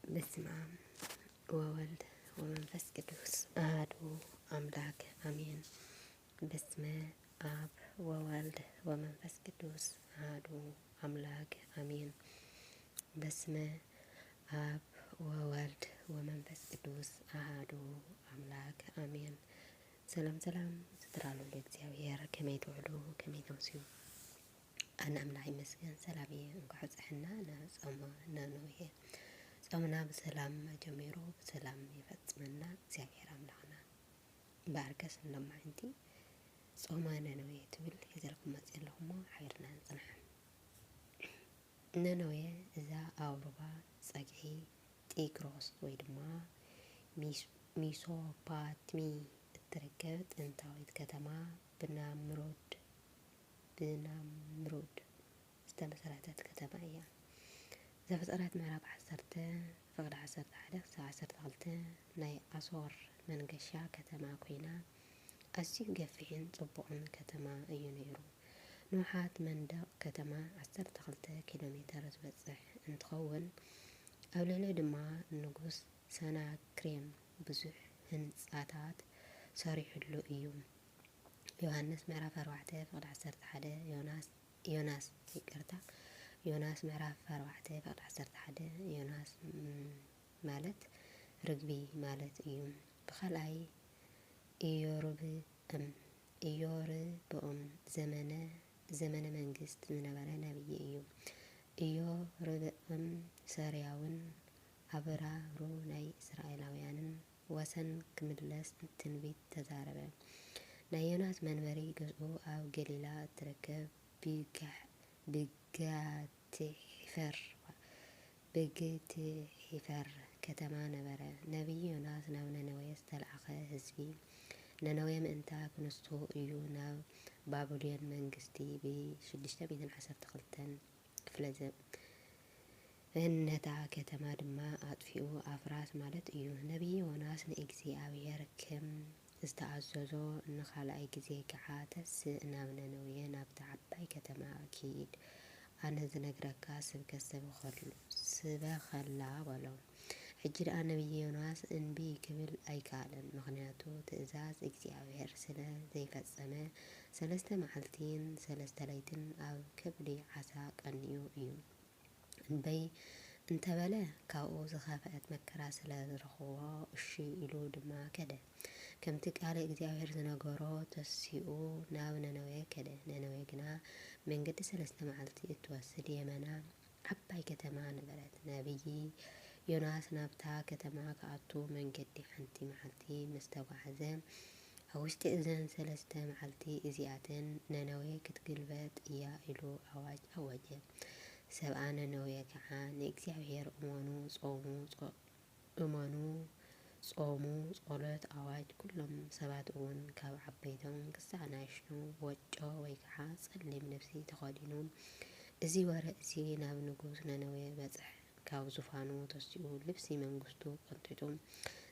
በስመ አብ ወወልድ ወመንፈስ ቅዱስ አሐዱ አምላክ አሜን። በስመ አብ ወወልድ ወመንፈስ ቅዱስ አሐዱ አምላክ አሜን። በስመ አብ ወወልድ ወመንፈስ ቅዱስ አሐዱ አምላክ አሜን። ሰላም ሰላም ስትራሉ ለእግዚአብሔር ከመይ ትውዕሉ ከመይ ተምስዩ አነ አምላክ ይመስገን ሰላምየ እንኳዕ ጽሕና ናጾመ ነንውየ ጾምና በሰላም ጀሚሩ በሰላም ይፈጽመና እግዚአብሔር አምላክና ባርከስ እንደማዕንቲ ጾመ ነነዌ ትብል የዘልኩም መጽለኹሞ ሓቢርና ንጽንሕ። ነነዌ እዛ አውሮባ ጸግሒ ጢግሮስ ወይ ድማ ሚሶፓትሚ እትርከብ ጥንታዊት ከተማ ብናምሩድ ዝተመሰረተት ከተማ እያ። ዘፈፀራት ምዕራፍ 10 ፍቅዲ 11 ክሳብ 12 ናይ ኣሶር መንገሻ ከተማ ኮይና ኣዝዩ ገፊሕን ጽቡቕን ከተማ እዩ ነይሩ። ንውሓት መንደቕ ከተማ 12 ኪሎ ሜትር ዝበጽሕ እንትኸውን ኣብ ልዕሊ ድማ ንጉስ ሰናክሬም ብዙሕ ህንጻታት ሰሪሑሉ እዩ። ዮሐንስ ምዕራፍ 4 ፍቅዲ 11 ዮናስ ምዕራፍ 4 ፍቅዲ 11 ዮናስ ማለት ርግቢ ማለት እዩ። ብኻልኣይ ኢዮርብኦም ዘመነ መንግስት ዝነበረ ነቢይ እዩ። ኢዮርብኦም ሰሪያውን ኣበራሩ ናይ እስራኤላውያንን ወሰን ክምለስ ትንቢት ተዛረበ። ናይ ዮናስ መንበሪ ገዝኡ ኣብ ገሊላ እትርከብ ብግትሒፈር ከተማ ነበረ። ነቢይ ዮናስ ናብ ነነዌ ዝተለኣኸ ህዝቢ ነነዌ ምእንታ ክንስቱ እዩ ናብ ባቢሎን መንግስቲ ብ612 ክፍለ ነታ ከተማ ድማ ኣጥፊኡ ኣፍራስ ማለት እዩ። ነቢይ ዮናስ ንእግዚኣብሔር ከም ዝተኣዘዞ ንኻልኣይ ግዜ ከዓ ተስእ ናብ ነነዌ ናብታ ዓባይ ከተማ ኪድ ኣነ ዝነግረካ ስብከት ስበኸላ በሎ። ሕጂ ደኣ ነቢይ ዮናስ እንቢ ክብል ኣይከኣለን፣ ምክንያቱ ትእዛዝ እግዚአብሔር ስለ ዘይፈጸመ 3 መዓልትን 3 ለይትን ኣብ ከብዲ ዓሳ ቀኒዩ እዩ። እንበይ እንተበለ ካብኡ ዝኸፍአት መከራ ስለ ዝረኽቦ እሺ ኢሉ ድማ ከደ። ከምቲ ቃል እግዚአብሔር ዝነገሮ ተሲኡ ናብ ነነዌ ከደ። ነነዌ ግና መንገዲ 3 መዓልቲ እትወስድ የመና ዓባይ ከተማ ነበረት። ነቢይ ዮናስ ናብታ ከተማ ከኣቱ መንገዲ ሓንቲ መዓልቲ ምስ ተጓዓዘ ኣብ ውሽጢ እዘን 3 መዓልቲ እዚኣተን ነነዌ ክትግልበጥ እያ ኢሉ ኣዋጅ ኣወጀ። ሰብኣ ነነዌ ከዓ ንእግዚአብሔር ጾሙ ጸሎት ኣዋጅ ኩሎም ሰባት እውን ካብ ዓበይቶም ክሳብ ንኣሽቱ ወጮ ወይ ከዓ ጸሊም ልብሲ ተኸዲኑ እዚ ወረ እዚ ናብ ንጉስ ነነዌ በጽሕ። ካብ ዙፋኑ ተሲኡ ልብሲ መንግስቱ ቀንጢጡ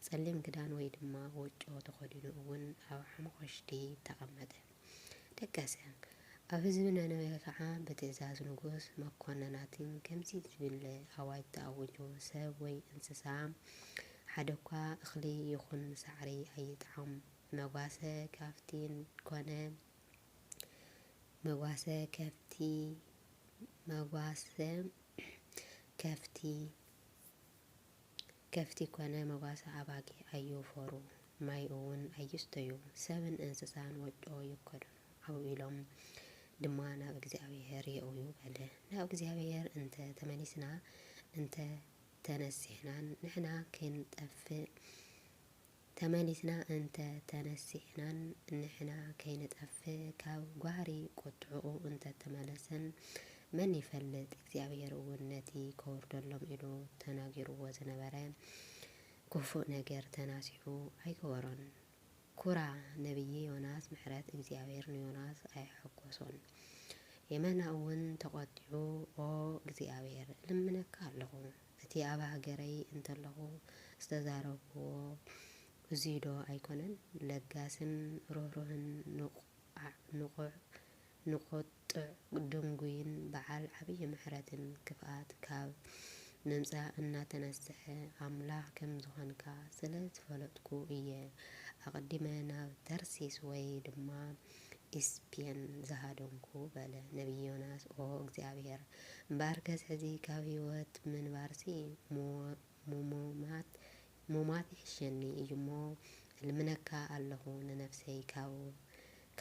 ጸሊም ክዳን ወይ ድማ ወጮ ተኸዲኑ እውን ኣብ ሓመኹሽቲ ተቐመጠ ደቀሰ። ኣብ ህዝቢ ነነዌ ከዓ ብትእዛዝ ንጉስ መኮንናትን ከምዚ ዝብል ኣዋጅ ተኣውጁ። ሰብ ወይ እንስሳ ሓደ እኳ እኽሊ ይኹን ሳዕሪ ኣይጥዓም። መጓሰ ከፍቲ ኮነ መጓሰ ኣባጊዕ ኣይፈሩ፣ ማይ እውን ኣይስተዩ። ሰብን እንስሳን ወጮ ይከደኑ። ኣብኡ ኢሎም ድማ ናብ እግዚአብሔር የእዩ በለ። ናብ እግዚአብሔር እንተ ተነሲሕናን ንሕና ከይንጠፍእ ካብ ጓህሪ ቁጥዑኡ እንተ ተመለሰን መን ይፈልጥ። እግዚአብሔር እውን ነቲ ከወርደሎም ኢሉ ተናጊርዎ ዝነበረ ክፉእ ነገር ተናሲሑ ኣይገበሮን። ኩራ ነቢይ ዮናስ ምሕረት እግዚአብሔር ንዮናስ ኣይሐጎሶን። የመና እውን ተቆጢዑ ኦ እግዚአብሔር ልምነካ ኣለኹ፣ እቲ ኣብ ሃገረይ እንተለኹ ዝተዛረብዎ እዙይ ዶ ኣይኮነን? ለጋስን ርህሩህን ንቁጥዕ ድንጉይን በዓል ዓብይ ምሕረትን ክፍኣት ካብ ንምጻእ እናተነስሐ ኣምላኽ ከም ዝኾንካ ስለ ዝፈለጥኩ እየ። ኣቐዲመ ናብ ተርሲስ ወይ ድማ ኢስፔን ዝሃደንኩ በለ ነቢይ ዮናስ። እግዚአብሔር እምበር ከስ ሕዚ ካብ ህይወት ምንባርሲ ሙማት ይሕሸኒ እዩ እሞ ልምነካ ኣለኹ ንነፍሰይ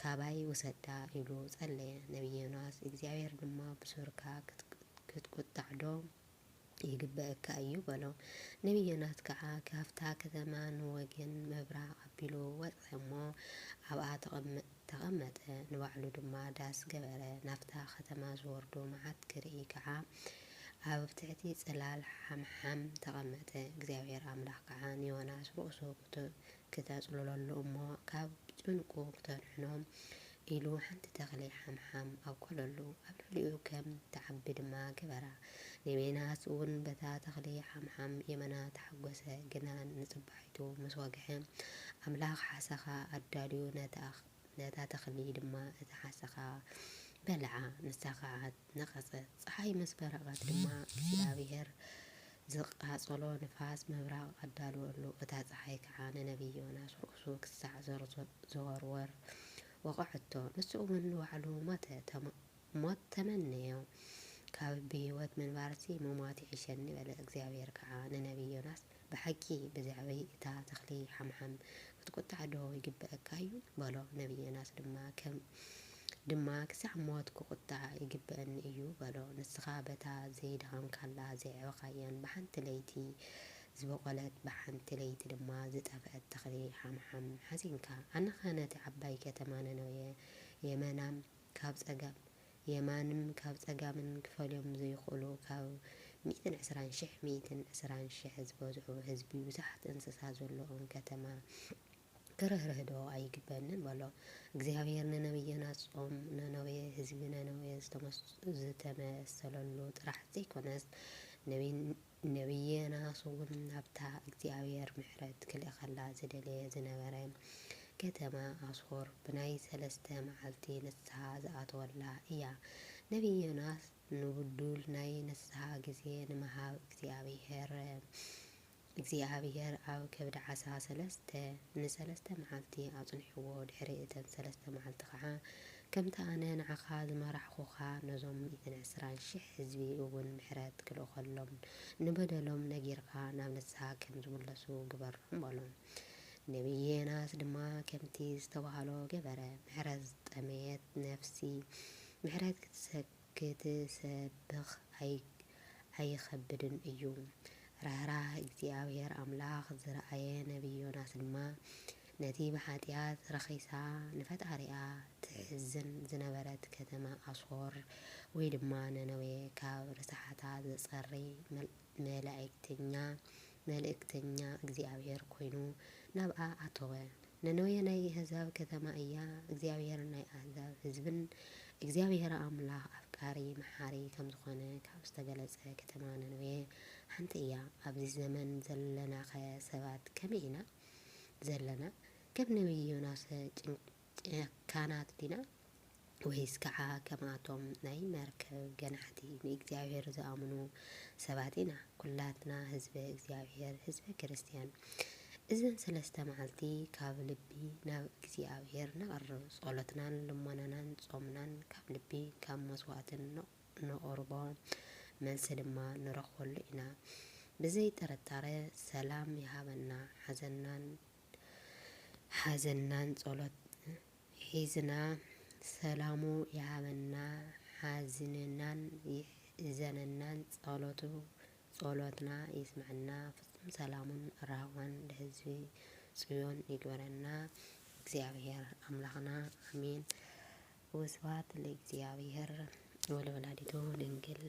ካባይ ውሰዳ ኢሉ ጸለየ ነቢይ ዮናስ። እግዚአብሔር ድማ ብሱርካ ክትቁጣዕ ዶ ይግበአካ እዩ በሎ። ነቢይ ዮናስ ከዓ ካብታ ከተማ ንወገን ምብራቕ ኣቢሉ ወፅሐ እሞ ኣብኣ ተቐመጠ። ንባዕሉ ድማ ዳስ ገበረ። ናብታ ከተማ ዝወርዱ መዓት ክርኢ ከዓ ኣብ ትሕቲ ጽላል ሓምሓም ተቐመጠ። እግዚአብሔር ኣምላኽ ከዓ ንዮናስ ርእሱ ክተጽልለሉ እሞ ካብ ጭንቁ ክተንሕኖም ኢሉ ሓንቲ ተኽሊ ሓምሓም ኣብቆለሉ ኣብ ልዕሊኡ ከም ተዓቢ ድማ ገበራ። ነቢይ እውን በታ ተኽሊ ሓምሓም የመና ተሓጐሰ። ግና ንጽባሒቱ ምስ ወግሐ ኣምላኽ ሓሰኻ ኣዳልዩ ነታ ተኽሊ ድማ እቲ ሓሰኻ በልዓ። ንሳ ከዓ ነቐጸት። ፀሓይ ምስ በረቐት ድማ እግዚአብሔር ዝቃጸሎ ንፋስ ምብራቕ ኣዳልወሉ። እታ ፀሓይ ከዓ ንነቢይ ዮናስ ርእሱ ክሳዕ ዘወርወር ወቕዐቶ። ንሱ እውን ንባዕሉ ሞት ተመነዮ። ካብ ብህይወት ምንባርሲ ምሟት ይሕሸኒ በለ። እግዚአብሔር ከዓ ንነቢይ ዮናስ ብሓቂ ብዛዕባ እታ ተኽሊ ሓምሓም ክትቁጣዕ ዶ ይግበአካ እዩ በሎ። ነቢይ ዮናስ ድማ ክሳዕ ሞት ክቁጣዕ ይግበአኒ እዩ በሎ። ንስኻ በታ ዘይደኸምካላ ዘይዕበኻያን ብሓንቲ ለይቲ ዝበቖለት ብሓንቲ ለይቲ ድማ ዝጠፍአት ተኽሊ ሓምሓም ሓዚንካ ኣነኸ ነቲ ዓባይ ከተማ ነነዌ የማንም ካብ ጸጋምን ክፈልዮም ዘይኽእሉ ካብ 120,000 ዝበዝሑ ህዝቢ ብዙሓት እንስሳ ዘለዎም ከተማ ክርህርህ ዶ ኣይግበንን በሎ። እግዚአብሔር ንነቢይ ዮናስ ጾም ነነዌ ህዝቢ ነነዌ ዝተመሰለሉ ጥራሕ ዘይኮነስ ነቢይ ዮናስ እውን ናብታ እግዚአብሔር ምሕረት ክልእኸላ ዝደለየ ዝነበረ ከተማ ኣስኮር ብናይ 3 መዓልቲ ንስሓ ዝኣተወላ እያ። ነቢይ ዮናስ ንብዱል ናይ ንስሓ ግዜ ንምሃብ እግዚአብሔር ኣብ ከብዲ ዓሳ 3 መዓልቲ ኣጽኒሕዎ። ድሕሪ እተን 3 መዓልቲ ከዓ ከምቲ ኣነ ንዓኻ ዝመራሕኹኻ ነዞም 120,000 ህዝቢ እውን ምሕረት ክልእኸሎም ንበደሎም ነጊርካ ናብ ንስሓ ከም ዝምለሱ ግበሮም በሎም። ነቢይ ዮናስ ድማ ከምቲ ዝተባህሎ ገበረ። ምሕረት ዝጠመየት ነፍሲ ምሕረት ክትሰብኽ ኣይኸብድን እዩ። ራህራህ እግዚአብሔር ኣምላኽ ዝረኣየ ነቢይ ዮናስ ድማ ነቲ ብኃጢአት ረኺሳ ንፈጣሪኣ ትሕዝን ዝነበረት ከተማ ኣስኮር ወይ ድማ ነነዌ ካብ ርስሓታ ዘጸሪ መልእክተኛ እግዚአብሔር ኮይኑ ናብኣ ኣተወ። ነነዌ ናይ ኣሕዛብ ከተማ እያ። እግዚአብሔር ናይ ኣሕዛብ ህዝብን እግዚአብሔር ኣምላኽ ኣፍቃሪ መሓሪ ከም ዝኾነ ካብ ዝተገለጸ ከተማ ነነዌ ሓንቲ እያ። ኣብዚ ዘመን ዘለናኸ ሰባት ከመይ ኢና ዘለና? ከም ነቢይ ዮናስ ጭካናት ዲና ወይስ ከዓ ከምኣቶም ናይ መርከብ ገናሕቲ ንእግዚአብሔር ዝኣምኑ ሰባት ኢና? ኩላትና ህዝበ እግዚአብሔር ህዝበ ክርስቲያን እዘን 3 መዓልቲ ካብ ልቢ ናብ እግዚአብሔር ነቐርብ። ጸሎትናን ልመናናን ጾምናን ካብ ልቢ ካብ መስዋዕትን ነቕርቦ መልሲ ድማ ንረኽበሉ ኢና። ብዘይ ጥርጣረ ሰላም ይሃበና። ሓዘናን ጸሎት ሒዝና ሰላሙ ይሃበና። ሓዝንናን ይሕዘነናን ጸሎትና ይስምዐና። ፍጹም ሰላሙን ራህዋን ለህዝቢ ጽዮን ይግበረና እግዚአብሔር ኣምላኽና ኣሜን። ወስብሐት ለእግዚአብሔር ወለወላዲቱ ድንግል